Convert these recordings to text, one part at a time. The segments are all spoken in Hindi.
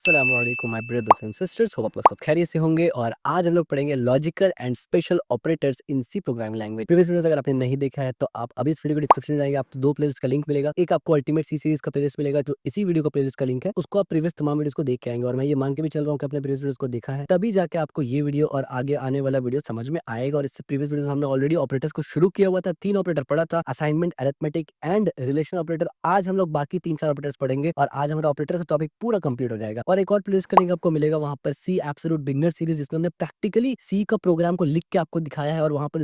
अस्सलामुअलैकुम my brothers and sisters, hope आप लोग सब खैरियत से होंगे। और आज हम लोग पढ़ेंगे logical and special operators in C programming language. Previous videos अगर आपने नहीं देखा है तो आप अभी इस वीडियो के डिस्क्रिप्शन में जाएंगे, आपको दो प्लेलिस्ट का लिंक मिलेगा। एक आपको अल्टीमेट सी सीरीज का प्लेलिस्ट मिलेगा, जो इसी वीडियो का प्लेलिस्ट का लिंक है, उसको आप प्रीवियस तमाम वीडियोस को देख के आएंगे। और मैं ये मान के भी चल रहा हूँ कि आपने प्रीवियस वीडियोस को देखा है, तभी जाके आपको ये वीडियो और आगे आने वाला वीडियो समझ में आएगा। और इससे प्रीवियस वीडियो में हमने ऑलरेडी ऑपरेटर्स को शुरू किया हुआ था, 3 ऑपरेटर पढ़ा था, assignment, arithmetic and relation operator. आज हम लोग बाकी 3-4 ऑपरेटर्स पढ़ेंगे और आज हमारा ऑपरेटर का टॉपिक पूरा कंप्लीट हो जाएगा। और एक और प्लेलिस्ट का लिंक आपको मिलेगा, वहां पर सी एब्सोल्यूट बिगिनर सीरीज, जिसमें हमने प्रैक्टिकली सी का प्रोग्राम को लिख के आपको दिखाया है। और वहां पर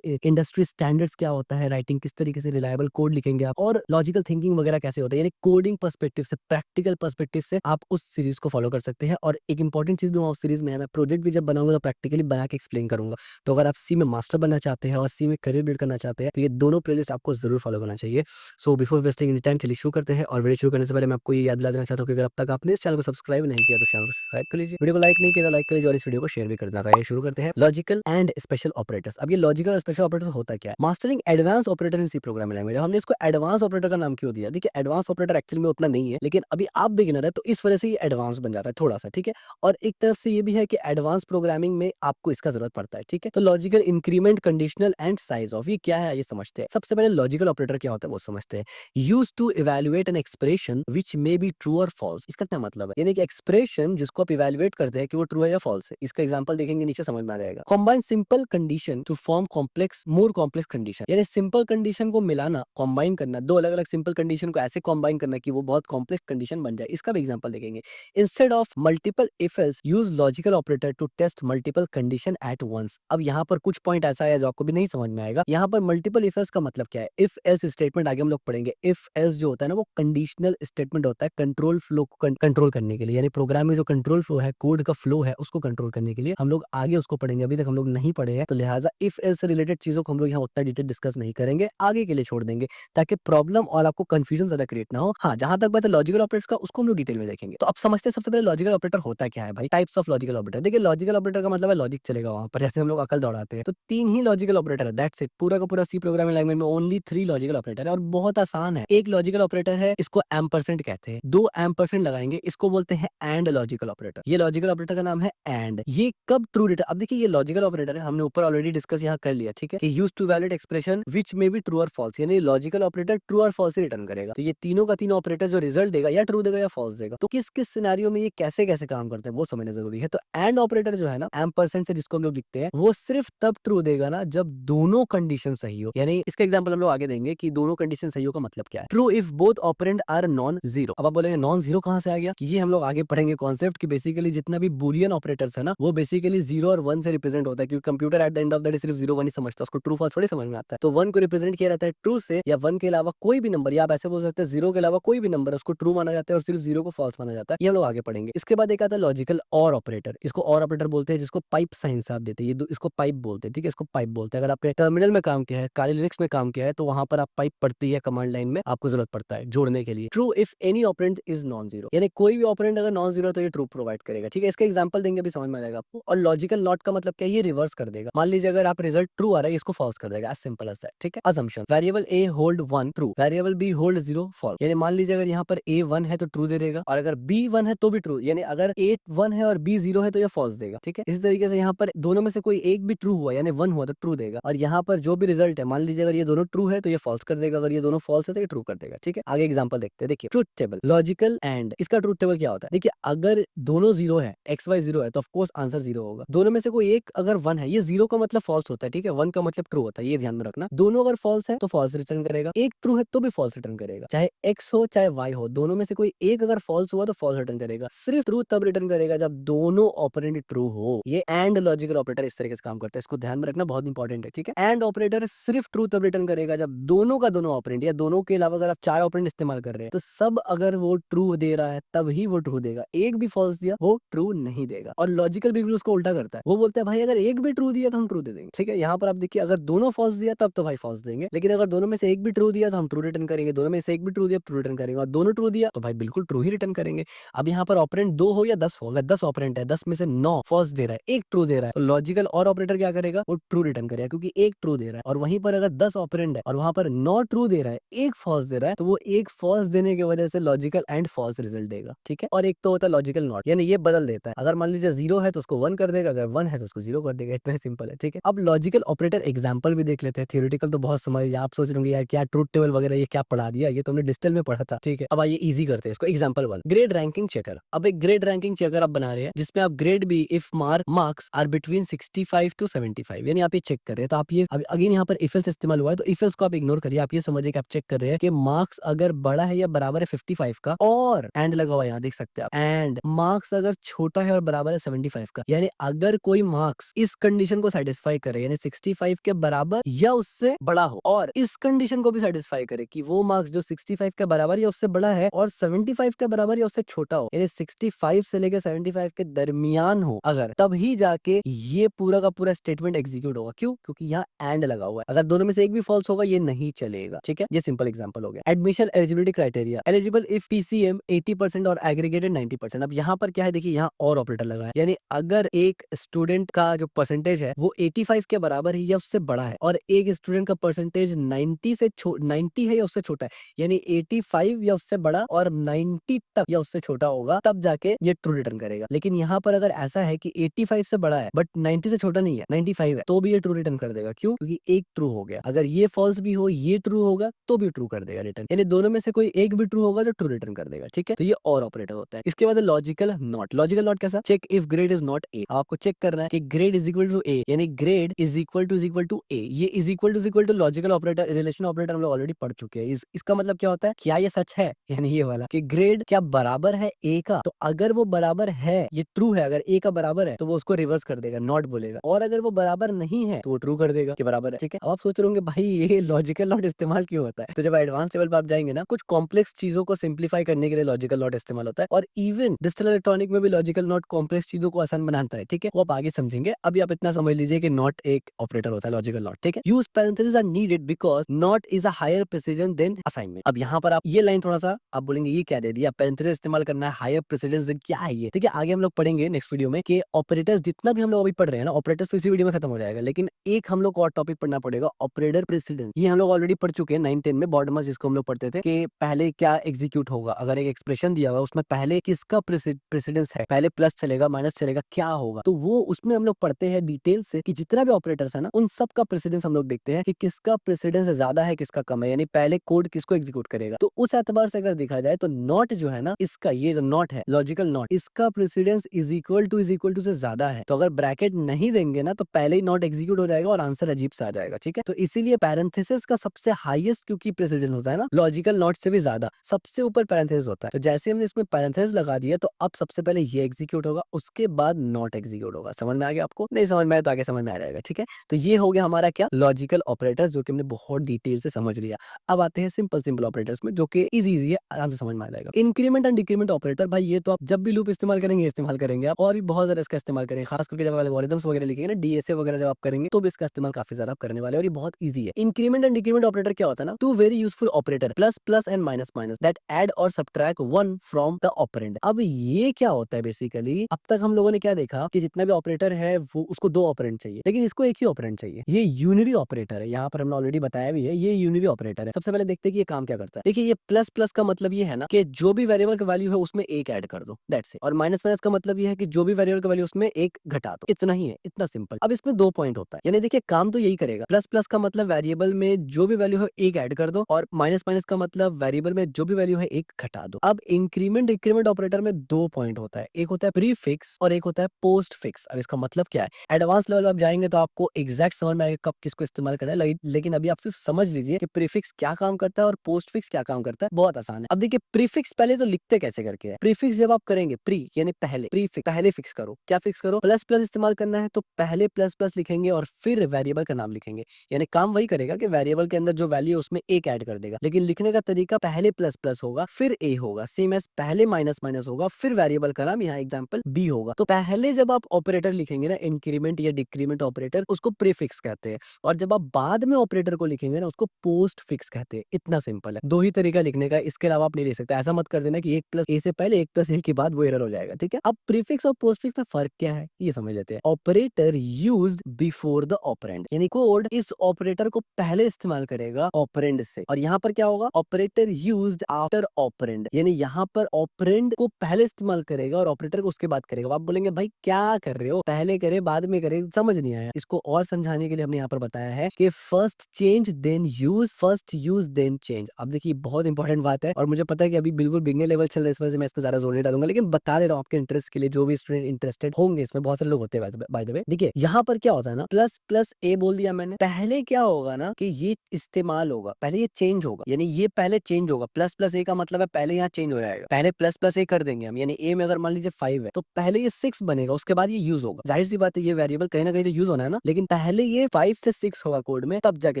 इंडस्ट्री स्टैंडर्ड्स क्या होता है, राइटिंग किस तरीके से रिलायबल कोड लिखेंगे आप, और लॉजिकल थिंकिंग वगैरह कैसे होता है, यानी कोडिंग पर्सपेक्टिव से, प्रैक्टिकल पर्सपेक्टिव से आप उस सीरीज को फॉलो कर सकते हैं। और एक इंपॉर्टेंट चीज भी वहाँ उस सीरीज में है, मैं प्रोजेक्ट भी जब बनाऊंगा तो प्रैक्टिकली बना के एक्सप्लेन करूंगा। तो अगर आप सी में मास्टर बनना चाहते हैं और सी में करियर बिल्ड करना चाहते हैं तो ये दोनों प्लेलिस्ट आपको जरूर फॉलो करना चाहिए। So before wasting any time, चलिए शुरू करते हैं। और वीडियो शुरू करने से पहले मैं आपको ये याद दिला देना चाहता हूँ कि अगर अब तक आपने इस चैनल को सब्सक्राइब नहीं किया तो चैनल को सब्सक्राइब कर लीजिए, वीडियो को लाइक नहीं किया तो लाइक कर लीजिए, और इस वीडियो को शेयर भी कर देना। तो शुरू करते हैं लॉजिकल एंड स्पेशल ऑपरेटर्स। अब ये लॉजिकल और स्पेशल ऑपरेटर्स होता क्या है? मास्टरिंग एडवांस ऑपरेटर इन सी प्रोग्रामिंग लैंग्वेज। हमने इसको एडवांस ऑपरेटर का नाम क्यों दिया? देखिए, एडवांस ऑपरेटर एक्चुअली में उतना नहीं है, लेकिन अभी आप बिगिनर है तो इस वजह से ये एडवांस बन जाता है थोड़ा सा, ठीक है। और एक तरफ से ये भी है कि एडवांस प्रोग्रामिंग में आपको इसका जरूरत पड़ता है, ठीक है। तो logical, increment, conditional and size of, ये क्या है ये समझते हैं। सबसे पहले लॉजिकल ऑपरेटर क्या होता है वो समझते हैं। Use to evaluate an expression which may be true और फॉल्स। इसका क्या मतलब है? यानी कि एक्सप्रेशन जिसको आप इवेल्युएट करते हैं कि वो ट्रू है या फॉल्स है। इसका एग्जांपल देखेंगे, नीचे समझ में आ जाएगा। Combine simple condition to form complex more complex condition, यानी सिंपल कंडीशन को मिलाना, कॉम्बाइन करना, दो अलग अलग सिंपल कंडीशन को ऐसे कॉम्बाइन करना कि वो बहुत कॉम्प्लेक्स कंडीशन बन जाए। इसका भी एग्जांपल देखेंगे। Instead of multiple if else, use logical operator to test multiple condition at once. अब यहाँ पर कुछ पॉइंट ऐसा है जो आपको भी नहीं समझ में आएगा। यहाँ पर मल्टीपल इफ एल्स का मतलब क्या है? इफ एल्स स्टेटमेंट आगे हम लोग पढ़ेंगे। इफ एल्स जो होता है ना, वो कंडीशनल स्टेटमेंट होता है कंट्रोल फ्लो को कंट्रोल करने के लिए, यानी प्रोग्राम में जो कंट्रोल फ्लो है, कोड का फ्लो है, उसको कंट्रोल करने के लिए। हम लोग आगे उसको पढ़ेंगे, अभी तक हम लोग नहीं पढ़े हैं, तो लिहाजा इफ एल्स से रिलेटेड चीजों को हम लोग यहाँ उतना डिटेल डिस्कस नहीं करेंगे, आगे के लिए छोड़ देंगे, ताकि प्रॉब्लम और आपको कंफ्यूजन ज्यादा क्रिएट ना हो। हाँ, जहां तक बात है लॉजिकल ऑपरेटर्स का, उसको हम लोग डिटेल में देखेंगे। तो अब समझते हैं सबसे पहले लॉजिकल ऑपरेटर होता क्या है भाई। Types of logical operator. देखिए, लॉजिकल ऑपरेटर का मतलब है लॉजिक चलेगा वहां पर, जैसे हम लोग अकल दौड़ाते हैं। तो 3 ही लॉजिकल ऑपरेटर है, दैट्स इट। पूरा का पूरा सी प्रोग्रामिंग लैंग्वेज में ओनली 3 लॉजिकल ऑपरेटर है, और बहुत आसान है। एक लॉजिकल ऑपरेटर है, इसको एम्परसेंड कहते हैं। 2 एम्परसेंड लगाएंगे, इसको बोलते हैं एंड लॉजिकल ऑपरेटर। ये लॉजिकल ऑपरेटर का नाम है एंड। ये कब ट्रू रिटर्न, अब देखिए ये लॉजिकल ऑपरेटर है, हमने ऊपर ऑलरेडी डिस्कस यहाँ कर लिया, ठीक है, कि use to valid expression which may be true और फॉल्स, यानी लॉजिकल ऑपरेटर ट्रू और फॉल्स रिटर्न करेगा। तो ये तीनों का तीनों ऑपरेटर जो रिजल्ट देगा, या ट्रू देगा या फॉल्स देगा। तो किस किस सिनेरियो में ये कैसे कैसे काम करते हैं वो समझना जरूरी है। तो एंड ऑपरेटर जो है ना, एम्परसेंड से जिसको हम लोग लिखते हैं, वो सिर्फ तब ट्रू देगा ना जब दोनों कंडीशन सही हो। यानी इसका एग्जांपल हम लोग आगे देंगे कि दोनों कंडीशन सही हो का मतलब क्या है। True if both operand are non zero. अब आप बोलेंगे नॉन जीरो कहां से आ गया? कि ये हम लोग आगे पढ़ेंगे कॉन्सेप्ट कि बेसिकली जितना भी बुलियन ऑपरेटर्स है ना, वो बेसिकली 0 और 1 से रिप्रेजेंट होता है, क्योंकि computer at the end of the day सिर्फ 0 1 ही समझता है, उसको ट्रू फॉल्स थोड़ी समझ में आता है। तो 1 को रिप्रेजेंट किया रहता है ट्रू से, या 1 के अलावा कोई भी नंबर, या आप ऐसे बोल सकते हैं 0 के अलावा कोई भी नंबर उसको ट्रू माना जाता है और सिर्फ 0 को फॉल्स माना जाता है। ये हम लोग आगे पढ़ेंगे। इसके बाद एक आता है लॉजिकल और ऑपरेटर। इसको और ऑपरेटर बोलते हैं, जिसको पाइप साइन से आप देते हैं। इसको पाइप बोलते हैं, ठीक है, इसको पाइप बोलते हैं। अगर आपके टर्मिनल में काम किया है, काली लिरिक्स में काम किया है, तो वहां पर आप पाइप पढ़ती है, कमांड लाइन में आपको जरूरत पड़ता है जोड़ने के लिए। True if any operand is non zero, यानी कोई भी ऑपरेंड अगर नॉन जीरो तो ये ट्रू प्रोवाइड करेगा, ठीक है। इसका एग्जांपल देंगे, अभी समझ में आ जाएगा आपको। और लॉजिकल नॉट का मतलब क्या है? ये रिवर्स कर देगा। मान लीजिए अगर आप रिजल्ट ट्रू आ रहा है, इसको फॉल्स कर देगा, एज सिंपल एज दैट, ठीक है। Assumption, variable A hold 1 true, variable B hold 0 false. यानी मान लीजिए अगर यहाँ पर ए 1 है तो ट्रू दे देगा, और अगर बी 1 है तो भी ट्रू, यानी अगर ए 1 है और बी 0 है तो ये फॉल्स देगा, ठीक है। इसी तरीके से यहाँ पर दोनों में से कोई एक भी ट्रू हुआ, यानी 1 हुआ तो ट्रू देगा, और यहाँ पर जो भी रिजल्ट है, मान लीजिए अगर ये दोनों ट्रू है तो ये फॉल्स कर देगा, अगर ये दोनों फॉल्स है तो ये ट्रू कर देगा, ठीक है। आगे एग्जांपल देखते हैं। देखिए, ट्रूथ टेबल, लॉजिकल एंड। इसका ट्रूथ टेबल क्या होता है? देखिए, अगर दोनों 0 है, एक्स वाई 0 है, तो ऑफ कोर्स आंसर 0 होगा। दोनों में से कोई एक अगर 1 है, ये 0 का मतलब फॉल्स होता है, ठीक है, 1 का मतलब ट्रू होता है, ये ध्यान में रखना। दोनों अगर फॉल्स है तो फॉल्स रिटर्न करेगा, एक ट्रू है तो भी फॉल्स रिटर्न करेगा, चाहे एक्स हो चाहे वाई हो, दोनों में से कोई एक अगर फॉल्स हुआ तो फॉल्स रिटर्न करेगा। सिर्फ ट्रू तब रिटर्न करेगा जब दोनों ऑपरेंड ट्रू हो। ये एंड लॉजिकल ऑपरेटर इस तरीके से काम करता है, इसको ध्यान में रखना, बहुत इंपॉर्टेंट है, ठीक है। एंड ऑपरेटर सिर्फ ट्रू तब रिटर्न करेगा जब दोनों का दोनों ऑपरेंड, या दोनों के अलावा अगर आप 4 ऑपरेंड इस्तेमाल कर रहे हैं तो सब अगर वो ट्रू दे रहा है तब ही वो ट्रू देगा। एक भी फॉल्स दिया वो ट्रू नहीं देगा। और लॉजिकल बिल्कुल उसको उल्टा करता है, वो बोलता है भाई अगर एक भी ट्रू दिया तो हम ट्रू दे देंगे, ठीक है। यहाँ पर आप देखिए, अगर दोनों फॉल्स दिया तब तो भाई फॉल्स देंगे, लेकिन अगर दोनों में से एक भी ट्रू दिया तो हम ट्रू रिटर्न करेंगे, दोनों में से एक भी ट्रू दिया ट्रू रिटर्न करेंगे, और दोनों ट्रू दिया तो भाई बिल्कुल ट्रू ही रिटर्न करेंगे। अब यहाँ पर ऑपरेंट 2 हो या 10 हो, अगर 10 ऑपरेंट है, 10 में से 9 फॉल्स दे रहा है, एक ट्रू दे रहा है, तो लॉजिकल और ऑपरेटर क्या करेगा? वो ट्रू रिटर्न करेगा, क्योंकि एक ट्रू दे रहा है। और वहीं पर अगर 10 ऑपरेंड है और वहां पर 9 ट्रू दे रहा है, एक फॉल्स दे रहा है, तो वो एक फॉल्स देने की वजह से लॉजिकल एंड फॉल्स रिजल्ट देगा, ठीक है। और एक तो होता है लॉजिकल नॉट, यानी ये बदल देता है। अगर मान लीजिए 0 है तो उसको 1 कर देगा, अगर 1 है तो उसको 0 कर देगा। इतना सिंपल है, ठीक है। अब लॉजिकल ऑपरेटर एग्जांपल भी देख लेते हैं। थ्योरेटिकल तो बहुत समझ, आप सोच रहे होंगे यार क्या ट्रुथ टेबल वगैरह ये क्या पढ़ा दिया, ये तो हमने डिजिटल में पढ़ा था, ठीक है। अब आइए इजी करते हैं इसको। Example 1, grade ranking checker. अब एक ग्रेड रैंकिंग चेकर आप बना रहे हैं जिसमें आप grade B if marks are between 65 to 75, यानी आप ये चेक कर रहे हैं। तो आप ये अगेन यहाँ पर इफ एल्स इस्तेमाल हुआ है, तो इफ एल्स को आप इग्नोर करिए। आप ये समझिए कि आप चेक कर रहे हैं कि मार्क्स अगर बड़ा है या बराबर है 55 का, और एंड लगा हुआ है यहाँ देख सकते हैं आप, एंड मार्क्स अगर छोटा है और बराबर है 75 का, यानी अगर कोई मार्क्स इस कंडीशन को सेटिस्फाई करे, यानी 65 के बराबर या उससे बड़ा हो, और इस कंडीशन को भी सेटिस्फाई करे कि वो मार्क्स जो 65 के बराबर या उससे बड़ा है और 75 के बराबर या उससे छोटा हो, यानी 65 से लेकर 75 के दरमियान हो, अगर तभी जाके ये पूरा का पूरा स्टेटमेंट एग्जीक्यूट होगा। क्यों? क्योंकि यहाँ एंड लगा हुआ है। अगर दोनों में से एक भी फॉल्स होगा ये नहीं चलेगा, ठीक है। ये सिंपल एग्जांपल हो गया। Admission eligibility criteria, eligible if PCM 80% और एग्रीगेटेड 90%। अब यहाँ पर क्या है, देखिए यहाँ और ऑपरेटर लगा है, यानी अगर एक स्टूडेंट का जो परसेंटेज है वो 85 के बराबर है या उससे बड़ा है, और एक स्टूडेंट का परसेंटेज 90 है या उससे छोटा है, यानी 85 या उससे बड़ा और 90 तक या उससे छोटा होगा, तब जाके ये ट्रू रिटर्न करेगा। लेकिन यहाँ पर अगर ऐसा है कि 85 से बड़ा है बट 90 से छोटा नहीं है, 95 है, तो भी ये ट्रू रिटर्न कर देगा। क्यों? क्योंकि एक ट्रू हो गया। अगर ये फॉल्स भी हो, ये ट्रू होगा तो भी ट्रू कर देगा रिटर्न, यानी दोनों में से कोई एक भी ट्रू होगा तो ट्रू रिटर्न कर देगा, ठीक है। तो ये और ऑपरेटर होता है। इसके बाद लॉजिकल नॉट। लॉजिकल नॉट कैसा? Check if grade is not A. आपको चेक करना है कि grade is equal to A, यानी grade is equal to A. ये is equal to logical operator, relation operator हम लोग ऑलरेडी पढ़ चुके हैं। इसका मतलब क्या होता है, क्या ये सच है, यानी ये वाला कि ग्रेड क्या बराबर है ए का, तो अगर वो बराबर है, ये ट्रू है, अगर ए का बराबर है तो वो उसको रिवर्स कर देगा, नॉट बोलेगा, और अगर वो बराबर नहीं है तो वो ट्रू कर देगा कि बराबर है, ठीक है। अब आप सोच रहे होंगे भाई ये लॉजिकल नॉट इस्तेमाल क्यों होता है, तो जब एडवांस लेवल पर आप जाएंगे ना, कुछ कॉम्प्लेक्स चीजों को सिंप्लीफाई करने के लिए लॉजिकल नॉट इस्तेमाल होता है, और इवन डिजिटल इलेक्ट्रॉनिक में भी लॉजिकल नॉट कॉम्प्लेक्स चीजों को आसान बनाता है, ठीक है। वो आप आगे समझेंगे। अभी आप इतना समझ लीजिए कि नॉट एक ऑपरेटर होता है, लॉजिकल नॉट, ठीक है। Use parenthesis are needed because not is a higher precision than assignment. अब यहाँ पर आप ये लाइन थोड़ा सा आप बोलेंगे ये क्या दे दिया, पैरेंथेसिस इस्तेमाल करना है, हायर प्रेसिडेंस देन, क्या है ये, ठीक है। आगे हम लोग पढ़ेंगे नेक्स्ट वीडियो में कि ऑपरेटर्स जितना भी हम लोग अभी पढ़ रहे हैं ना, ऑपरेटर्स तो इसी वीडियो में खत्म हो जाएगा, लेकिन एक हम लोग को और टॉपिक पढ़ना पड़ेगा, ऑपरेटर प्रेसिडेंस। ये हम लोग ऑलरेडी पढ़ चुके हैं 9-10 में, बॉर्डमस जिसको हम लोग पढ़ते थे कि पहले क्या एग्जीक्यूट होगा, अगर एक एक्सप्रेशन दिया हुआ उसमें पहले किसका प्रेसिडेंस है, पहले प्लस चलेगा माइनस चलेगा, क्या होगा, तो वो उसमें हम लोग पढ़ते हैं डिटेल से कि जितना भी ऑपरेटर्स है ना उन सब का प्रेसिडेंस हम लोग देखते हैं कि किसका प्रेसिडेंस ज्यादा है किसका कम है, यानी पहले कोड किसको एग्जीक्यूट करेगा। तो उस एतबार से अगर देखा जाए तो नॉट जो है ना, इसका ये नॉट है लॉजिकल नॉट, इसका प्रेसिडेंस इज इक्वल टू से ज्यादा है, तो अगर ब्रैकेट नहीं देंगे ना तो पहले ही नॉट एग्जीक्यूट हो जाएगा और आंसर अजीब सा आ जाएगा, ठीक है। तो इसीलिए पैरेंथेसिस का सबसे हाईएस्ट क्योंकि प्रेसिडेंस होता है ना लॉजिकल नॉट से भी ज्यादा, सबसे ऊपर पैरेंथेसिस होता है। तो जैसे हमने इसमें पैरेंथेसिस लगा दिया तो अब सबसे पहले ये एग्जीक्यूट होगा, उसके बाद नॉट एग्जीक्यूट होगा। समझ में आ गया आपको? नहीं समझ में आया तो आगे समझ में आ जाएगा, ठीक है। तो ये हो गया हमारा क्या, लॉजिकल ऑपरेटर्स, जो कि हमने बहुत डिटेल से समझ लिया। अब आते हैं सिंपल ऑपरेटर्स में, जो कि इजी है, आराम से समझ में आ जाएगा। इंक्रीमेंट एंड डिक्रीमेंट ऑपरेटर, भाई ये तो आप जब भी लूप इस्तेमाल करेंगे आप, और भी बहुत ज्यादा इसका इस्तेमाल करेंगे, खास करके जब एल्गोरिथम्स वगैरह लिखेंगे ना, डीएसए वगैरह जब आप करेंगे तो भी इसका इस्तेमाल काफी ज्यादा आप करने वाले हैं, और ये बहुत ईजी है। इंक्रीमेंट एंड डिक्रीमेंट ऑपरेटर क्या होता है ना, two very useful operator, plus plus and minus minus, that add और subtract one from the operand. अब ये क्या होता है बेसिकली, अब तक हम लोगों ने क्या देखा कि जितना भी ऑपरेटर है वो उसको दो ऑपरेंड चाहिए, लेकिन इसको एक ही ऑपरेंड चाहिए। ये यूनिरी ऑपरेटर है, यहाँ पर हमने ऑलरेडी बताया भी है, ये यूनिरी ऑपरेटर है। सबसे पहले देखते हैं कि ये काम क्या करता है। देखिए ये प्लस प्लस का मतलब ये है ना कि जो भी वेरिएबल का वैल्यू है उसमें एक ऐड कर दो, दैट्स इट। और माइनस माइनस का मतलब ये है कि जो भी वेरिएबल का वैल्यू उसमें एक घटा दो, इतना ही है, इतना सिंपल। अब इसमें दो पॉइंट होता है, यानी देखिए काम तो यही करेगा। प्लस प्लस का मतलब वेरिएबल में जो भी वैल्यू है एक ऐड कर दो, और माइनस माइनस का मतलब वेरिएबल में जो भी वैल्यू है एक घटा दो। अब इंक्रीमेंट डिक्रीमेंट ऑपरेटर में दो पॉइंट होता है, एक होता है प्री फिक्स और एक होता है पोस्ट फिक्स। अब इसका मतलब क्या है, एडवांस लेवल आप जाएंगे तो आपको एग्जैक्ट समझ में आएगा कब किसको इस्तेमाल करना है, लेकिन अभी आप सिर्फ समझ लीजिए कि प्रीफिक्स क्या काम करता है और पोस्ट फिक्स क्या काम करता है, बहुत आसान है। अब देखिए प्रीफिक्स पहले तो लिखते कैसे करके है। प्रीफिक्स जब आप करेंगे, प्री यानी पहले, प्रीफिक्स पहले फिक्स करो, क्या फिक्स करो, प्लस प्लस इस्तेमाल करना है तो पहले प्लस प्लस लिखेंगे और फिर वेरिएबल का नाम लिखेंगे, यानी काम वही करेगा कि वेरिएबल के अंदर जो वैल्यू है उसमें एक ऐड कर देगा, लेकिन लिखने का तरीका पहले प्लस प्लस होगा फिर ए होगा, सेम एज पहले माइनस माइनस होगा फिर वेरिएबल का नाम, यहाँ एग्जांपल बी होगा। तो पहले जब आप ऑपरेटर लिखेंगे ना, इंक्रीमेंट या डिक्रीमेंट ऑपरेटर, उसको प्रीफिक्स कहते हैं, और जब आप बाद में ऑपरेटर को लिखेंगे ना उसको पोस्ट फिक्स कहते हैं। इतना सिंपल है, दो ही तरीका लिखने का, इसके अलावा आप नहीं लिख सकते। ऐसा मत कर देना कि एक प्लस ए से पहले एक प्लस ए के बाद वो एरर हो जाएगा, ठीक है। अब प्रीफिक्स और पोस्टफिक्स में फर्क क्या है ये समझ लेते हैं। Operator used before the operand, यानी कोड इस ऑपरेटर को पहले इस्तेमाल करेगा ऑपरेंड से। और यहाँ पर क्या होगा, ऑपरेटर यूज्ड आफ्टर ऑपरेंड, यानी यहाँ पर ऑपरेंड को पहले इस्तेमाल करेगा और ऑपरेटर को उसके बाद करेगा। आप बोलेंगे भाई क्या कर रहे हो, पहले करे बाद में करे, समझ नहीं आया। इसको और समझाने के लिए हमने यहाँ पर बताया है कि first change then use, first use then change. अब देखिए बहुत इंपॉर्टेंट बात है और मुझे पता है कि अभी बिल्कुल बिगनर लेवल चल रहा है, इस वजह से मैं इसको ज्यादा जोर नहीं डालूंगा, लेकिन बता दे रहा हूँ आपके इंटरेस्ट के लिए, जो भी स्टूडेंट इंटरेस्टेड होंगे इसमें, बहुत सारे लोग होते हैं बाय द वे। देखिए यहाँ पर क्या होता है ना, प्लस प्लस ए बोल दिया मैंने, पहले क्या होगा ना कि ये इस्तेमाल होगा, पहले ये चेंज होगा, यानी ये पहले चेंज होगा। प्लस प्लस ए का मतलब है पहले यहाँ चेंज हो जाएगा, पहले प्लस प्लस ए कर देंगे हम, यानी ए में अगर मान लीजिए 5 है तो पहले ये 6 बनेगा, उसके बाद ये यूज होगा। जाहिर सी बात है ये वेरिएबल कहीं ना कहीं तो यूज होना है ना, लेकिन पहले ये 5 से 6 होगा कोड में, तब जाके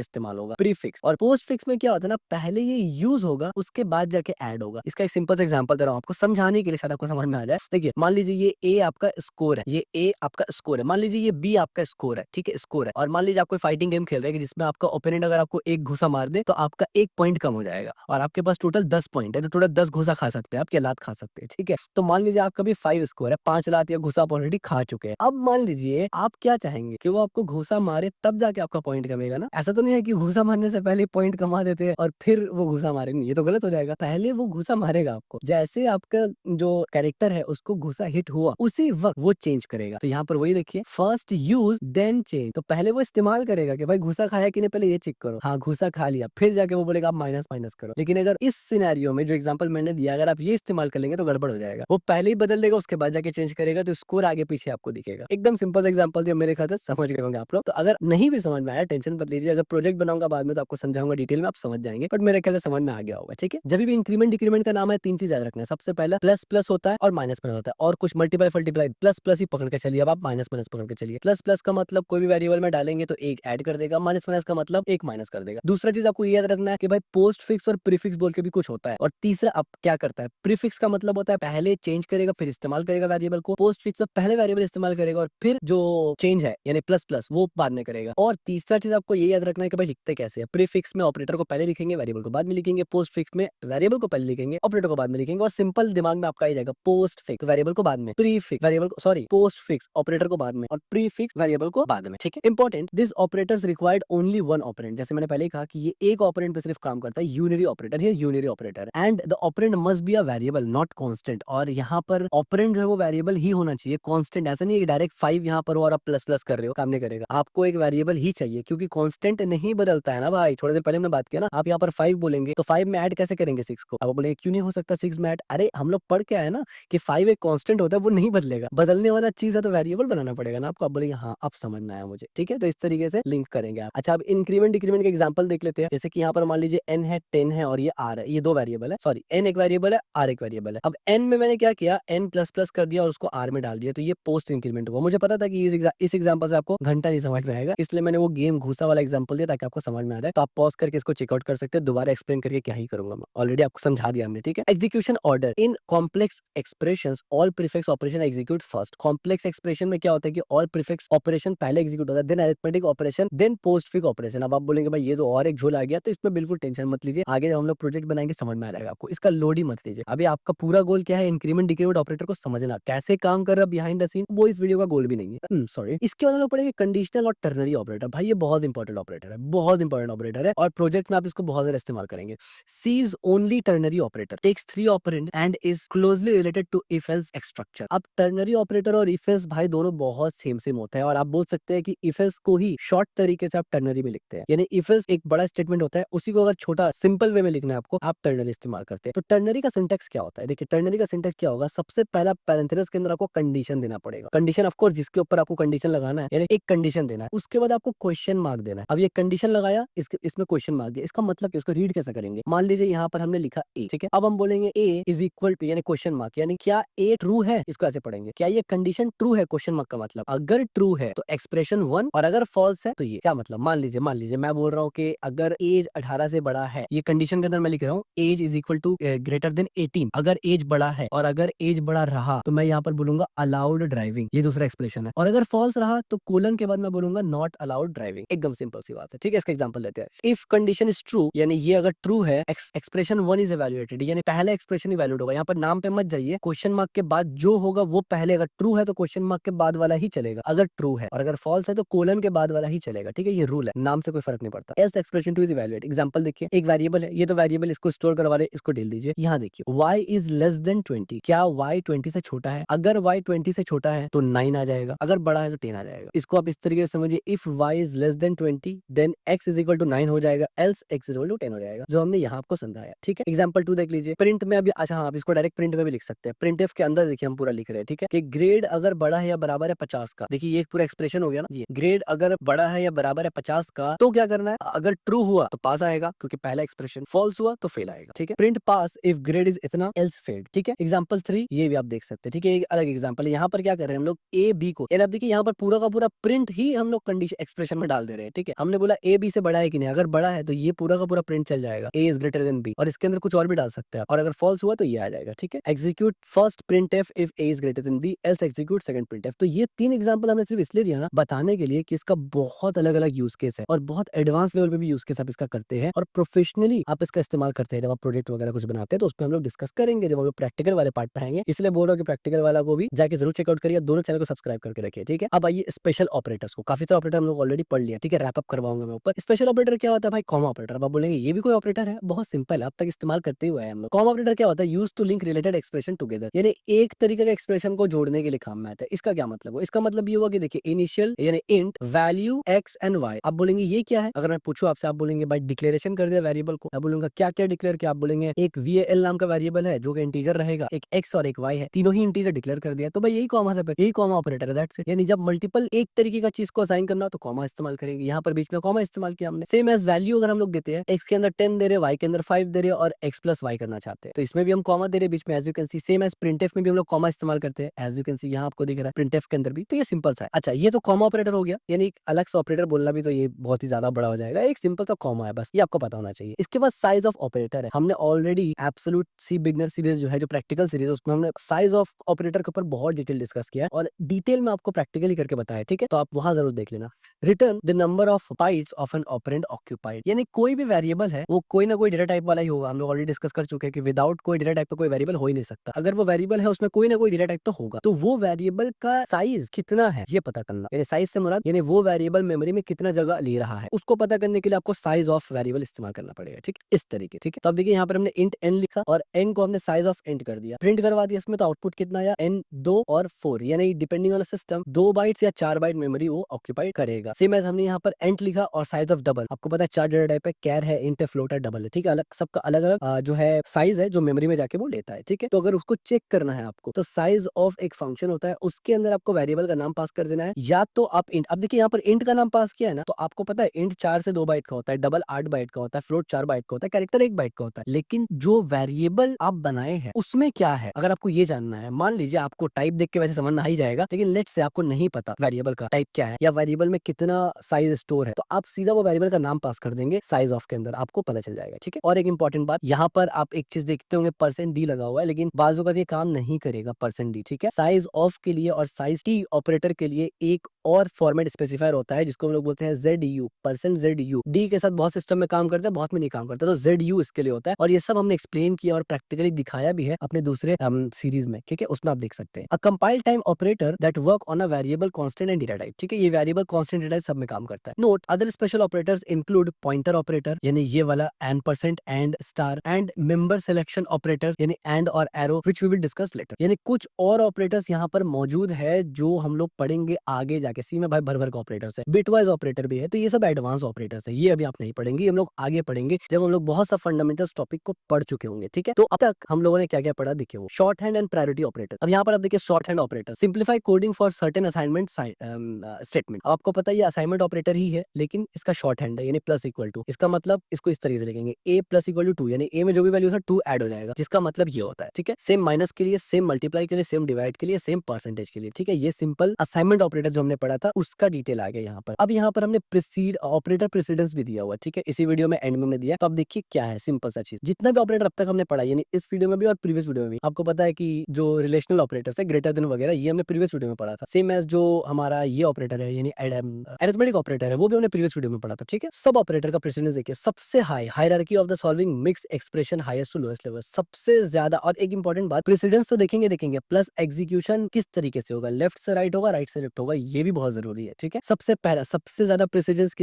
इस्तेमाल होगा। प्रीफिक्स और पोस्ट फिक्स में क्या होता है ना, पहले ये यूज होगा उसके बाद जाके ऐड होगा। इसका एक सिंपल सा एग्जांपल दे रहा हूँ आपको समझाने के लिए, शायद आपको समझ में आ जाए। देखिए मान लीजिए ये ए आपका स्कोर है, ये ए आपका स्कोर है, मान लीजिए ये बी आपका स्कोर है, ठीक है, स्कोर है। और मान लीजिए आप कोई फाइटिंग गेम खेल रहे हैं जिसमें आपका ओपोनेंट अगर आपको एक घुसा मार दे तो आपका 1 पॉइंट कम हो जाएगा, और आपके पास टोटल 10 पॉइंट है, तो टोटल 10 घुसा खा सकते हैं आप, क्या लात खा सकते हैं, ठीक है। तो मान लीजिए आपका भी 5 स्कोर है, 5 लात या घुसा आप ऑलरेडी खा चुके हैं। अब मान लीजिए आप क्या चाहेंगे कि वो आपको घुसा मारे तब जाके आपका पॉइंट कमेगा ना। ऐसा तो नहीं है कि घुसा मारने से पहले पॉइंट कमा देते हैं और फिर वो घुसा मारेंगे, ये तो गलत हो जाएगा। पहले वो घुसा मारेगा आपको, जैसे आपका जो कैरेक्टर है उसको घुसा हिट हुआ उसी वक्त वो चेंज करेगा। तो यहाँ पर वही देखिए, फर्स्ट यूज देन चेंज, तो पहले वो इस्तेमाल करेगा कि भाई घुसा खाया कि नहीं, पहले ये चेक करो, हाँ घुसा खा लिया, फिर जाके वो बोलेगा आप माइनस माइनस करो। लेकिन अगर इस सिनेरियो में जो एग्जांपल मैंने दिया, अगर आप ये इस्तेमाल कर लेंगे तो गड़बड़ हो जाएगा, वो पहले ही बदल देगा उसके बाद जाके चेंज करेगा, तो स्कोर आगे पीछे आपको दिखेगा। एकदम सिंपल एग्जांपल दिया, मेरे ख्याल से समझ गए होंगे आप लोग। तो अगर नहीं भी समझ में आया टेंशन मत लीजिए, अगर प्रोजेक्ट बनाऊंगा बाद में तो आपको समझाऊंगा डिटेल में, आप समझ जाएंगे, बट मेरे ख्याल से समझ में आ गया होगा, ठीक है। जब भी इंक्रीमेंट डिक्रीमेंट का नाम है, 3 चीज याद रखना है। सबसे पहला प्लस प्लस होता है और माइनस माइनस होता है, और कुछ मल्टीप्लाई मल्टीप्लाई, प्लस प्लस ही पकड़ के चलिए, अब आप माइनस माइनस पकड़ के चलिए। प्लस प्लस का मतलब कोई भी वेरिएबल में डालेंगे तो एक ऐड कर देगा, माइनस माइनस का मतलब एक माइनस कर देगा। दूसरा चीज आपको याद रखना है कि भाई पोस्ट फिक्स और प्रीफिक्स बोल के भी कुछ होता है। और तीसरा अब क्या करता है, प्रीफिक्स का मतलब होता है पहले चेंज करेगा फिर इस्तेमाल करेगा वेरिएबल को, पोस्ट फिक्स में पहले वेरिएबल इस्तेमाल करेगा और फिर जो चेंज है यानी प्लस प्लस वो बाद में करेगा। और तीसरा चीज आपको ये याद रखना है कि भाई लिखते कैसे है, प्रीफिक्स में ऑपरेटर को पहले लिखेंगे, वेरिएबल को बाद में लिखेंगे, पोस्ट फिक्स में वेरिएबल को पहले लिखेंगे, ऑपरेटर को बाद में लिखेंगे। और सिंपल दिमाग में आपका आ जाएगा, पोस्ट फिक्स वेरिएबल को बाद में, प्रीफिक्स वेरिएबल को, सॉरी पोस्ट फिक्स ऑपरेटर को बाद में और प्रीफिक्स वेरिएबल को बाद में, ठीक है। Important, this operators required only one operand, जैसे मैंने पहले ही कहा कि ये एक ऑपरेंड पे सिर्फ काम करता है, यूनिरी ऑपरेटर है, unary operator. And the operand must be a variable not constant, और यहाँ पर ऑपरेंड जो है वो वेरिएबल ही होना चाहिए, कांस्टेंट ऐसा नहीं है कि डायरेक्ट 5 यहाँ पर हो और आप प्लस प्लस कर रहे हो, काम नहीं करेगा। आपको एक वेरिएबल ही चाहिए क्योंकि कांस्टेंट नहीं बदलता है ना भाई, थोड़ी देर पहले हमने बात किया ना। आप यहाँ पर 5 बोलेंगे तो 5 में ऐड कैसे करेंगे 6 को, आप बोलेंगे क्यों नहीं हो सकता 6 में ऐड, अरे हम लोग पढ़ के आए ना कि 5 एक कांस्टेंट होता है, वो नहीं बदलेगा, बदलने वाला चीज है तो वेरिएबल बनाना पड़ेगा ना आपको। आप बोलेंगे हाँ अब समझ में आया मुझे, ठीक है। तो इस तरीके से लिंक करेंगे आप। अच्छा अब इंक्रीमेंट डिक्रीमेंट के एग्जांपल देख लेते हैं। जैसे कि यहाँ पर मान लीजिए n है, 10 है और ये r है, ये दो वेरिएबल है, सॉरी n एक वेरिएबल है, r एक वेरिएबल है। अब n में मैंने क्या किया, n प्लस प्लस कर दिया और उसको r में डाल दिया, तो ये पोस्ट इंक्रीमेंट हुआ। मुझे पता था कि इस एग्जांपल से आपको घंटा नहीं समझ में आएगा, इसलिए मैंने वो गेम घुसा वाला एग्जांपल दिया ताकि आपको समझ में आ जाए। तो आप पॉज करके इसको चेकआउट कर सकते हैं, दोबारा एक्सप्लेन करके क्या ही करूंगा मैं, ऑलरेडी आपको समझा दिया हमने, ठीक है। Execution order in complex expressions, all prefix operation execute first. Complex expression में क्या होता है कि ऑल प्रीफिक्स ऑपरेशन पहले एग्जीक्यूट होता है, then arithmetic operation, then postfix operation. अब आप बोलेंगे भाई ये तो और एक झोल आ गया, तो इसमें बिल्कुल टेंशन मत लीजिए, आगे जब हम लोग प्रोजेक्ट बनाएंगे समझ में आ जाएगा आपको, इसका लोड ही मत लीजिए। अभी आपका पूरा गोल क्या है, इंक्रीमेंट डिक्रीमेंट ऑपरेटर को समझना, कैसे काम कर रहा है बिहाइंड द सीन, वो इस वीडियो का गोल भी नहीं है, सॉरी। इसके बाद हम लोग पढ़ेंगे कंडीशनल और टर्नरी ऑपरेटर। भाई ये बहुत इंपॉर्टेंट ऑपरेटर है, बहुत इंपॉर्टेंट ऑपरेटर है, और प्रोजेक्ट में आप इसको बहुत ज्यादा इस्तेमाल करेंगे। C's only ternary operator, takes 3 operand and is closely related to if else structure. अब टर्नरी ऑपरेटर और इफ एल्स भाई दोनों बहुत सेम होता है, और आप बोल सकते हैं कि इफ एल्स को ही शॉर्ट तरीके से आप टर्नरी में लिखते हैं, यानी इफ एल्स एक बड़ा स्टेटमेंट होता है, उसी को अगर छोटा सिंपल वे में लिखना है आपको, आप टर्नरी इस्तेमाल करते हैं। तो टर्नरी का सिंटैक्स क्या होता है, देखिए टर्नरी का सिंटैक्स क्या होगा, सबसे पहला पैरेंथेसिस के अंदर आपको कंडीशन देना पड़ेगा, कंडीशन ऑफ कोर्स जिसके ऊपर आपको कंडीशन लगाना है, यानी एक कंडीशन देना है, उसके बाद आपको क्वेश्चन मार्क देना है। अब ये कंडीशन लगाया, इसमें क्वेश्चन मार्क दिया, इसका मतलब इसको रीड कैसे करेंगे, मान लीजिए यहाँ पर हमने लिखा ए, ठीक है। अब हम बोलेंगे ए इज इक्वल टू, यानी क्वेश्चन मार्क, यानी क्या ए ट्रू है, इसको ऐसे पढ़ेंगे, क्या ये कंडीशन ट्रू है, क्वेश्चन मार्क का मतलब, अगर ट्रू है तो एक्सप्रेशन 1, और अगर फॉल्स है तो ये क्या मतलब, मान लीजिए मैं बोल रहा हूँ कि अगर एज 18 से बड़ा है, ये कंडीशन के अंदर मैं लिख रहा हूँ age is equal to greater than 18, अगर एज बड़ा है और अगर एज बड़ा रहा तो मैं यहाँ पर बोलूंगा अलाउड ड्राइविंग, ये दूसरा एक्सप्रेशन है। और अगर फॉल्स रहा तो कोलन के बाद मैं बोलूंगा नॉट अलाउड ड्राइविंग, एकदम सिंपल सी बात है, ठीक है। इसका एग्जांपल लेते हैं, इफ कंडीशन इज ट्रू, यानी ये अगर ट्रू है, एक्सप्रेशन 1 इज इवैल्यूएटेड, यानी पहला एक्सप्रेशन इवैल्यूएट होगा। यहाँ पर नाम पे मत जाइए, क्वेश्चन मार्क के बाद जो होगा वो पहले, अगर ट्रू है तो क्वेश्चन मार्क के बाद वाला ही चलेगा, अगर ट्रू है, और अगर फॉल्स है तो कोलन के बाद वाला ही चलेगा, ठीक है, ये रूल है, नाम से कोई फर्क नहीं पड़ता। Else expression two is evaluate. Example देखिए, एक वेरिएबल है, ये तो वेरिएबल इसको स्टोर करवा रहे, इसको ढील दीजिए। यहाँ देखिए y इज लेस देन 20, क्या y 20 से छोटा है? अगर y 20 से छोटा है तो 9 आ जाएगा, अगर बड़ा है तो 10 आ जाएगा। इसको आप इस तरीके से समझिए, if y is less than 20 then x is equal to 9 हो जाएगा, else x is equal to 10 हो जाएगा, जो हमने यहाँ आपको समझाया, ठीक है। एग्जांपल 2 देख लीजिए, प्रिंट में अभी, अच्छा हाँ, आप इसको डायरेक्ट प्रिंट में भी लिख सकते हैं। प्रिंटफ के अंदर देखिए हम पूरा लिख रहे हैं, ठीक है, कि ग्रेड अगर बड़ा है या बराबर है 50 का, देखिए ये पूरा एक्सप्रेशन हो गया ना, ये ग्रेड अगर बड़ा है या बराबर है 50 का तो क्या करना है, अगर ट्रू हुआ तो पास आएगा क्योंकि पहला एक्सप्रेशन, फॉल्स हुआ तो फेल आएगा, ठीक है। Print pass if grade is इतना, एल्स फेल्ड, ठीक है। एग्जांपल 3 ये भी आप देख सकते हैं, ठीक है, एक अलग एग्जांपल है। यहाँ पर क्या कर रहे हैं हम लोग, ए बी को, यानी आप देखिए यहाँ पर पूरा का पूरा प्रिंट ही हम लोग कंडीशन एक्सप्रेशन में डाल दे रहे हैं, ठीक है। हमने बोला ए बी से बड़ा है कि नहीं, अगर बड़ा है तो ये पूरा का पूरा प्रिंट चल जाएगा, ए इज ग्रेटर देन बी, और इसके अंदर कुछ और भी डाल सकते हैं, और अगर फॉल्स हुआ तो ये आ जाएगा, ठीक है। Execute first printf if A is greater than B, else execute second printf. तो ये 3 एग्जांपल हमने सिर्फ इसलिए दिया ना, बताने के लिए कि इसका बहुत अलग अलग यूज केस है और बहुत एडवांस लेवल पे भी यूज केस आप इसका करते हैं और प्रोफेशनली आप इसका इस्तेमाल करते हैं। जब आप प्रोजेक्ट वगैरह कुछ बनाते हैं तो उस पर हम लोग डिस्कस करेंगे जब हम लोग प्रैक्टिकल वाले पार्ट पे आएंगे, इसलिए बोल रहा हूँ कि प्रैक्टिकल वाला को भी जाके जरूर चेकआउट करिए, दोनों चैनल को सब्सक्राइब करके रखिए, ठीक है। अब आइए स्पेशल ऑपरेटर्स को, काफी सारे ऑपरेटर हम लोग ऑलरेडी पढ़ लिया, ठीक है, रैप अप करवाऊंगा मैं ऊपर। स्पेशल ऑपरेटर क्या होता है भाई, कॉमा ऑपरेटर। अब आप बोलेंगे ये भी कोई ऑपरेटर है, बहुत सिंपल है, अब तक इस्तेमाल करते हुए हम लोग। कॉमा ऑपरेटर क्या होता है, use to link related expression together, यानी एक तरीके का एक्सप्रेशन को जोड़ने के लिए काम में आता है। इसका क्या मतलब है, इसका मतलब ये हुआ कि देखिए इनिशियल यानी int value X and Y. आप बोलेंगे ये क्या है, अगर मैं पूछूं आपसे, आप बोलेंगे भाई डिक्लेरेशन कर दिया वेरिएबल को। मैं बोलूंगा क्या क्या डिक्लेयर किया, आप बोलेंगे एक वीएल नाम का वेरिएबल है जो कि इंटीजर रहेगा, एक एक्स और एक वाई है, तीनों ही इंटीजर डिक्लेयर कर दिया, तो भाई यही कॉमा से यही कॉमा ऑपरेटर है, दैट्स इट। यानी जब मल्टीपल एक तरीके का चीज को असाइन करना हो तो कॉमा इस्तेमाल करेंगे, यहाँ पर बीच में कॉमा इस्तेमाल किया हमने। सेम एज वैल्यू अगर हम लोग देते हैं, एक्स के अंदर 10 दे रहे, वाई के अंदर 5 दे रहे और एक्स प्लस वाई करना चाहते हैं, तो इसमें भी हम कॉमा दे रहे बीच में, as you can see. Same as printf में भी हम लोग कॉमा इस्तेमाल करते हैं, एज यू कैन सी यहाँ आपको दिख रहा है प्रिंटफ के अंदर भी, तो ये सिंपल सा है। अच्छा, ये तो कॉमा ऑपरेटर हो गया, यानी अलग से ऑपरेटर बोलना भी तो ये बहुत ही ज्यादा बड़ा हो जाएगा, एक सिंपल सा कॉमा है बस, ये आपको पता होना चाहिए। इसके बाद साइज ऑफ ऑपरेटर है, हमने ऑलरेडी एब्सोल्यूट सी बिगनर सीरीज जो है, जो प्रैक्टिकल सीरीज, उसमें हमने साइज ऑफ ऑपरेटर के ऊपर बहुत डिटेल डिस्कस किया है और डिटेल में आपको प्रैक्टिकली करके बताया, ठीक है, तो आप वहां जरूर देख लेना। Return the number of bytes of an operand occupied, यानी कोई भी वेरिएबल है वो कोई ना कोई डेटा टाइप वाला ही होगा। हम लोग ऑलरेडी डिस्कस कर चुके हैं कि विदाउट कोई डेटा टाइप का कोई वेरिएबल हो ही नहीं सकता। अगर वो वेरिएबल है उसमें कोई ना कोई डेटा टाइप तो होगा, तो वो वेरिएबल का साइज कितना है ये पता करना, यानी साइज से मुराद यानी वो वेरिएबल मेमोरी में कितना जगह ले रहा है, उसको पता करने के लिए आपको साइज ऑफ वेरिएबल इस्तेमाल करना पड़ेगा, ठीक है, इस तरीके, ठीक है। तो अब देखिए यहाँ पर हमने इंट एन लिखा और एन को हमने साइज ऑफ इंट कर दिया, प्रिंट करवा दिया इसमें, तो आउटपुट कितना आया, एन 2 और 4, यानी depending on the system 2 bytes या 4 बाइट मेमोरी वो ऑक्यूपाइड करेगा। सेम एज हमने यहाँ पर एंट लिखा और साइज ऑफ डबल, आपको पता है 4 डेटा टाइप है, कैर है, इंट है, फ्लोट है, डबल है, ठीक है, अलग सबका अलग अलग जो है साइज है जो मेमोरी में जाके वो लेता है, ठीक है। तो अगर उसको चेक करना है आपको, तो साइज ऑफ एक फंक्शन होता है, उसके अंदर आपको वेरिएबल का नाम पास कर देना है, या तो आप इंट, अब देखिए यहाँ पर इंट का नाम पास किया है ना, तो आपको पता है इंट 4 से 2 बाइट का होता है, डबल 8 बाइट का होता है, फ्लोट 4 बाइट का होता है, कैरेक्टर 1 बाइट का होता है, लेकिन जो वेरिएबल आप बनाए हैं उसमें क्या है, अगर आपको ये जानना है, मान लीजिए आपको टाइप देख के वैसे समझ में आ ही जाएगा, लेकिन लेट्स से आपको नहीं पता वेरिएबल का टाइप क्या है या वेरिएबल में कितना साइज स्टोर है, तो आप सीधा वो वेरिएबल का नाम पास कर देंगे साइज ऑफ के अंदर, आपको पता चल जाएगा, ठीक है। और एक इंपॉर्टेंट बात, यहाँ पर आप एक चीज देखते होंगे परसेंट डी लगा हुआ है, लेकिन बाजू का ये काम नहीं करेगा परसेंट डी, ठीक है। साइज ऑफ के लिए और साइज टी ऑपरेटर के लिए एक और फॉर्मेट स्पेसिफायर होता है जिसको हम लोग बोलते हैं ZU, परसेंट ZU। डी के साथ बहुत सिस्टम में काम करता है, बहुत में नहीं काम करता, तो ZU इसके लिए होता है, और ये सब हमने एक्सप्लेन किया और प्रैक्टिकली दिखाया भी है अपने दूसरे सीरीज में, ठीक है, उसमें आप देख सकते हैं। A compile time operator that work on a variable constant and data type, ठीक है, ये वेरिएबल कांस्टेंट डेटा सब में काम करता है। Note other special operators include pointer operator, यानी ये वाला and percent and star, and member selection operators यानी एंड और arrow, which we will discuss later, यानी कुछ और ऑपरेटर्स यहाँ पर मौजूद है जो हम लोग पढ़ेंगे आगे जाके। सी में भाई भर भर के ऑपरेटर्स है, बिटवाइज ऑपरेटर भी है, तो ये सब एडवांस ऑपरेटर्स है, ये अभी आप नहीं पढ़ेंगे, हम लोग आगे पढ़ेंगे जब हम लोग बहुत सा फंडामेंटल्स टॉपिक को पढ़ चुके होंगे, ठीक है। तो अब तक हम लोगों ने क्या क्या पढ़ा देखिए, वो short hand and priority operator. अब यहाँ पर आप देखिए short hand operator, simplify coding for certain assignment statement. अब आपको पता है ये असाइनमेंट ऑपरेटर ही है, लेकिन इसका शॉर्ट हैंड है, यानी प्लस इक्वल टू, इसका मतलब इसको इस तरीके से लिखेंगे, a प्लस इक्वल टू 2, यानी a में जो भी वैल्यू है 2 ऐड हो जाएगा, जिसका मतलब ये होता है, ठीक है। सेम माइनस के लिए, सेम मल्टीप्लाई के लिए, सेम डिवाइड के लिए, सेम परसेंटेज के लिए, ठीक है। ये सिंपल असाइनमेंट ऑपरेटर जो हमने पढ़ा था उसका डिटेल आ गया यहाँ पर। अब यहाँ पर हमने प्रीसीड ऑपरेटर प्रेसिडेंस भी दिया हुआ, ठीक है, इसी वीडियो में एंड में हमने दिया। तो अब देखिए क्या है, सिंपल सा चीज, जितना भी ऑपरेटर अब तक हमने पढ़ा, यानी इस वीडियो में भी और प्रीवियस वीडियो में भी, आपको पता है कि जो रिलेशनल ऑपरेटर्स है, ग्रेटर देन वगैरह, ये हमने प्रीवियस वीडियो में पढ़ा था। सेम एज जो हमारा ये ऑपरेटर है, यानी अरिथमेटिक ऑपरेटर है, वो भी हमने प्रीवियस वीडियो में पढ़ा था, ठीक है। सब ऑपरेटर का प्रेसिडेंस देखिए, सबसे high hierarchy of the solving mix expression highest to lowest level, सबसे ज्यादा। और एक इंपॉर्टेंट बात, प्रेसिडेंस तो देखेंगे प्लस एग्जीक्यूशन किस तरीके से होगा, लेफ्ट से राइट होगा, राइट से लेफ्ट होगा, ये भी बहुत जरूरी है, ठीक है। सबसे पहला, सबसे ज्यादा प्रेसिडेंस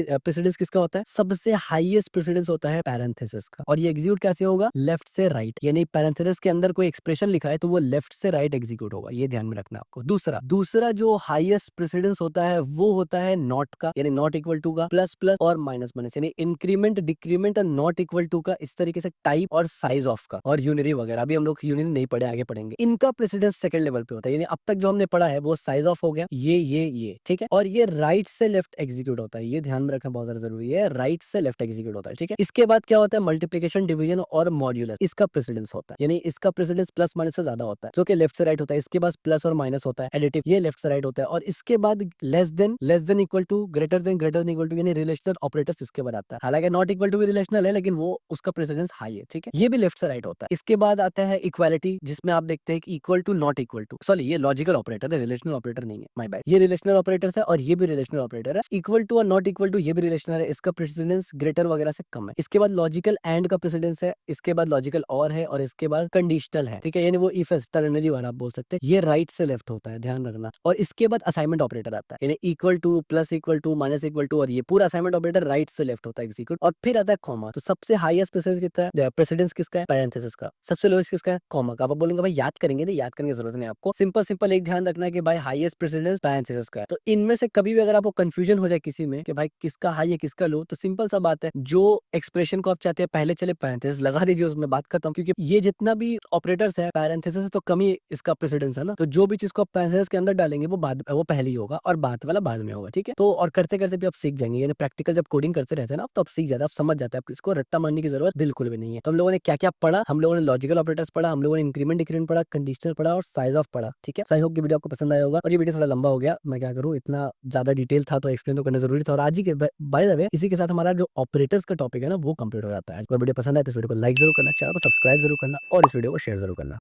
किसका होता है? सबसे हाईएस्ट प्रेसिडेंस होता है पैरेंथेसिस का। और ये एग्जीक्यूट कैसे होगा? लेफ्ट से राइट, यानी पैरेंथेसिस के अंदर कोई एक्सप्रेशन लिखा है तो वो लेफ्ट से राइट एग्जीक्यूट होगा, ये ध्यान में रखना आपको। दूसरा दूसरा जो हाईएस्ट प्रेसिडेंस होता है वो होता है नॉट का, यानी नॉट इक्वल टू का, प्लस प्लस और माइनस माइनस, यानी इंक्रीमेंट डिक्रीमेंट और नॉट इक्वल टू का, इस तरीके से टाइप और साइज ऑफ का, और यूनिरी वगैरह। अभी हम लोग यूनिरी नहीं पढ़े, आगे पढ़ेंगे। इनका प्रेसिडेंस सेकंड लेवल पे होता है, यानी अब तक जो हमने पढ़ा है वो साइज ऑफ हो गया, ये ठीक है। और ये राइट से लेफ्ट एग्जीक्यूट होता है, ये ध्यान में रखना बहुत ज्यादा जरूरी है, राइट से लेफ्ट एग्जीक्यूट होता है, ठीक है। इसके बाद क्या होता है? मल्टीप्लिकेशन, डिवीजन और मॉड्यूलस, इसका प्रेसिडेंस होता है, यानी इसका प्रेसिडेंस प्लस माइनस से ज्यादा होता है, जो कि लेफ्ट से राइट होता है। इसके बाद प्लस और माइनस होता है, एडिटिव, ये लेफ्ट से राइट होता है। और इसके बाद less than equal to, greater than equal to, यानी रिलेशनल ऑपरेटर्स इसके बाद आता है। हालांकि नॉट इक्वल टू भी रिलेशनल है, लेकिन वो उसका प्रेसिडेंस हाई है, ठीक है। ये भी लेफ्ट से राइट होता है। इसके बाद आता है इक्वालिटी, जिसमें आप देखते हैं कि equal to, not equal to, sorry ये लॉजिकल ऑपरेटर है, रिलेशनल ऑपरेटर नहीं है, माय बैड। ये रिलेशनल ऑपरेटर है और ये भी रिलेशनल ऑपरेटर है। इक्वल टू और नॉट इक्वल टू ये भी रिलेशनल है, इसका प्रेसिडेंस ग्रेटर वगैरह से कम है। इसके बाद लॉजिकल एंड का प्रेसिडेंस है, इसके बाद लॉजिकल और है, और इसके बाद कंडीशनल है, ठीक है। यानी वो इफ टर्नरी वाला आप बोल सकते हैं। ये राइट से लेफ्ट होता है, ध्यान रखना। और इसके बाद असाइनमेंट ऑपरेटर आता है, यानी equal to, plus equal to, minus equal to, और ये पूरा असाइनमेंट ऑपरेटर राइट से लेफ्ट होता है एग्जीक्यूट। और फिर आता है कॉमा। तो सबसे हाईएस्ट प्रेसिडेंस कितना है? प्रेसिडेंस किसका है? पैरेंथेसिस का। सबसे लोएस्ट किसका है? कॉमा का। आप बोलेंगे भाई याद करेंगे, नहीं याद करने की जरूरत नहीं आपको, सिंपल एक ध्यान रखना है कि भाई हाईएस्ट प्रेसिडेंस पैरेंथेसिस का है। तो इनमें से कभी भी अगर आपको कंफ्यूजन हो जाए किसी में कि भाई किसका हाई है किसका लो, तो सिंपल सा बात है, जो एक्सप्रेशन को आप चाहते हैं पहले चले पैरेंथेसिस लगा दीजिए, उसमें बात खत्म। क्योंकि ये जितना भी ऑपरेटर्स है पैरेंथेसिस तो कम ही इसका प्रेसिडेंस है ना, तो जो भी चीज को आप पैरेंथेसिस के अंदर डालेंगे वो पहले ही होगा और बात वाला बाद में होगा, ठीक है। तो और करते करते भी आप सीख जाएंगे, यानी प्रैक्टिकल जब कोडिंग करते रहते हैं ना, तो आप सीख जाते हैं, आप समझ जाते हैं, इसको रट्टा मारने की जरूरत बिल्कुल भी नहीं है। तो हम लोगों ने क्या क्या पढ़ा? हम लोगों ने लॉजिकल ऑपरेटर्स पढ़ा, हम लोगों ने इंक्रीमेंट डिक्रीमेंट पढ़ा, कंडीशनल पढ़ा और साइज ऑफ पढ़ा, ठीक है। आई होप कि वीडियो आपको पसंद आया होगा। और ये वीडियो थोड़ा लंबा हो गया, मैं क्या करूँ, इतना ज्यादा डिटेल था तो एक्सप्लेन तो करना जरूरी था। और आज ही के बाय द वे इसी के साथ हमारा जो ऑपरेटर्स का टॉपिक है ना वो कंप्लीट हो जाता है। अगर वीडियो पसंद आए तो इस वीडियो को लाइक जरूर करना, चैनल को सब्सक्राइब जरूर करना और इस वीडियो को शेयर जरूर करना।